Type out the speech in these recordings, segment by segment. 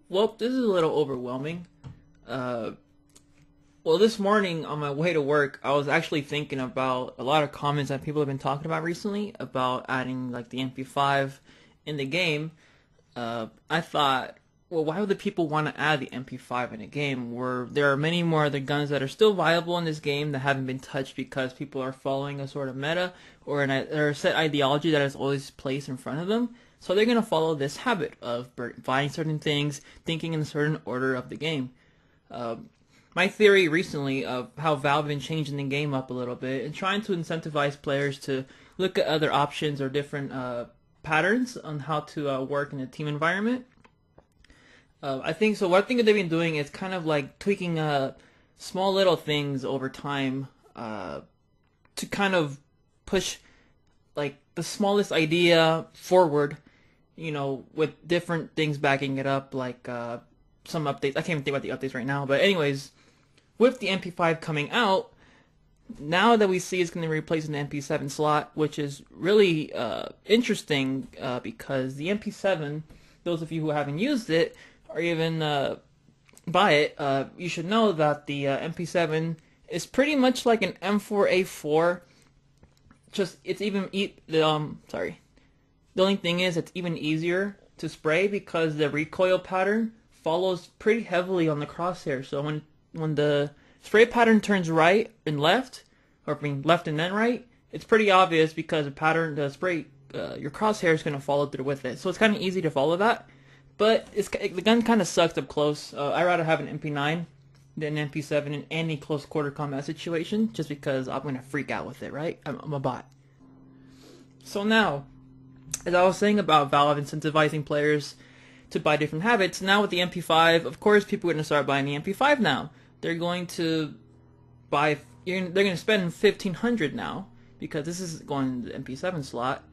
Well, this is a little overwhelming. Uh, well, this morning on my way to work, I was actually thinking about a lot of comments that people have been talking about recently about adding like the MP5 in the game. I thought, well, why would the people want to add the MP5 in a game where there are many more other guns that are still viable in this game that haven't been touched because people are following a sort of meta or a set ideology that is always placed in front of them? So they're going to follow this habit of buying certain things, thinking in a certain order of the game. Uh, my theory recently of how Valve been changing the game up a little bit and trying to incentivize players to look at other options or different patterns on how to work in a team environment. I think so. What I think they've been doing is kind of like tweaking small little things over time to kind of push like the smallest idea forward, with different things backing it up, like some updates. I can't even think about the updates right now, but anyways, with the MP5 coming out, now that we see it's going to replace an MP7 slot, which is really interesting because the MP7, those of you who haven't used it or even buy it, you should know that the MP7 is pretty much like an M4A4. Just it's even sorry. The only thing is it's even easier to spray because the recoil pattern follows pretty heavily on the crosshair. So when the spray pattern turns right and left, or I mean left and then right, it's pretty obvious because the spray, your crosshair is going to follow through with it. So it's kind of easy to follow that. But the gun kind of sucks up close. I'd rather have an MP9 than an MP7 in any close quarter combat situation, just because I'm going to freak out with it, right? I'm a bot. So now, as I was saying about Valve incentivizing players to buy different habits, now with the MP5, of course people are going to start buying the MP5 now. They're going to they're going to spend $1,500 now, because this is going to the MP7 slot.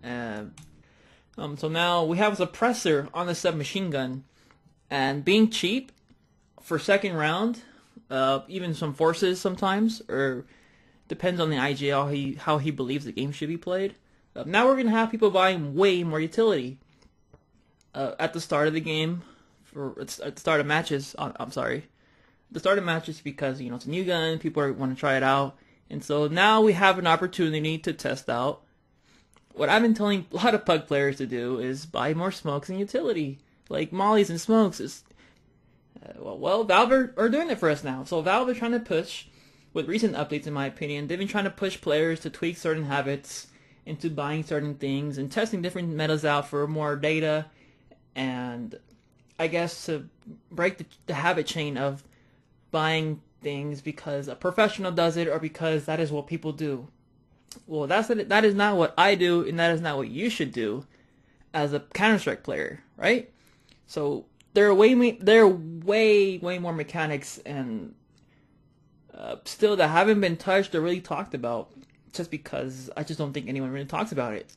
So now we have a suppressor on the submachine gun, and being cheap for second round, even some forces sometimes, or depends on the IGL how he believes the game should be played. Now we're gonna have people buying way more utility at the start of the game, at the start of matches. I'm sorry, the start of matches, because it's a new gun, people want to try it out, and so now we have an opportunity to test out. What I've been telling a lot of PUG players to do is buy more smokes and utility, like mollies and smokes. Well, Valve are doing it for us now. So Valve is trying to push, with recent updates in my opinion, they've been trying to push players to tweak certain habits into buying certain things and testing different metas out for more data, and I guess to break the habit chain of buying things because a professional does it or because that is what people do. Well, that is not what I do, and that is not what you should do as a Counter-Strike player, right? So there are way more mechanics and still that haven't been touched or really talked about, just because I just don't think anyone really talks about it.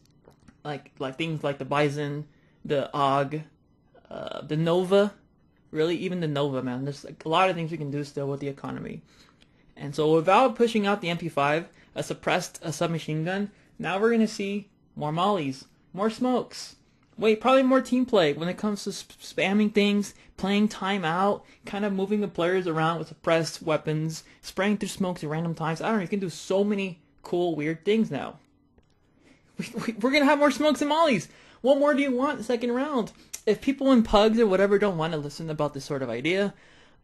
Like things like the Bison, the AUG, the Nova, really even the Nova, man. There's like a lot of things we can do still with the economy. And so with Valve pushing out the MP5, a suppressed submachine gun, now we're gonna see more mollies, more smokes. Wait, probably more team play when it comes to spamming things, playing time out, kind of moving the players around with suppressed weapons, spraying through smokes at random times. I don't know, you can do so many cool, weird things now. We're going to have more smokes and mollies. What more do you want in the second round? If people in PUGs or whatever don't want to listen about this sort of idea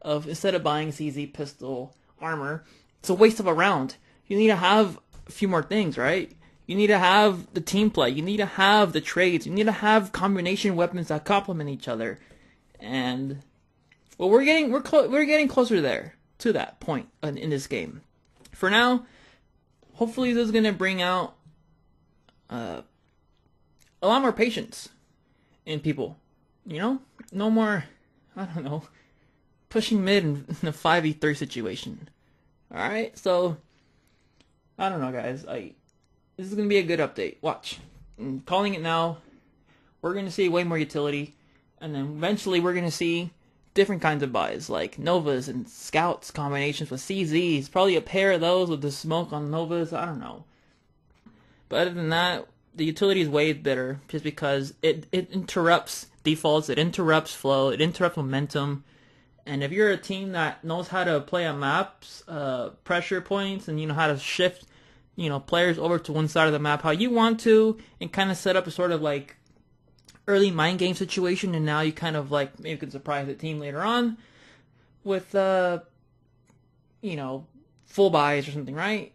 of instead of buying CZ pistol armor, it's a waste of a round. You need to have a few more things, right? You need to have the team play. You need to have the trades. You need to have combination weapons that complement each other. And well, we're getting closer there to that point in this game. For now, hopefully this is gonna bring out a lot more patience in people. No more, I don't know, pushing mid in a 5v3 situation. All right, so I don't know, guys. This is going to be a good update. Watch. I'm calling it now. We're going to see way more utility. And then eventually we're going to see different kinds of buys, like Novas and Scouts combinations with CZs. Probably a pair of those with the smoke on Novas. I don't know. But other than that, the utility is way better just because it interrupts defaults. It interrupts flow. It interrupts momentum. And if you're a team that knows how to play on maps, pressure points, and you know how to shift, you know, players over to one side of the map how you want to, and kind of set up a sort of like early mind game situation, and now you kind of like maybe could surprise the team later on with you know, full buys or something, right?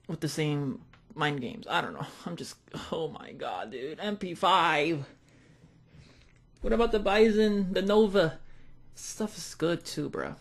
With the same mind games. I don't know. I'm just, oh my god, dude. MP5. What about the Bison, the Nova? Stuff is good too, bro.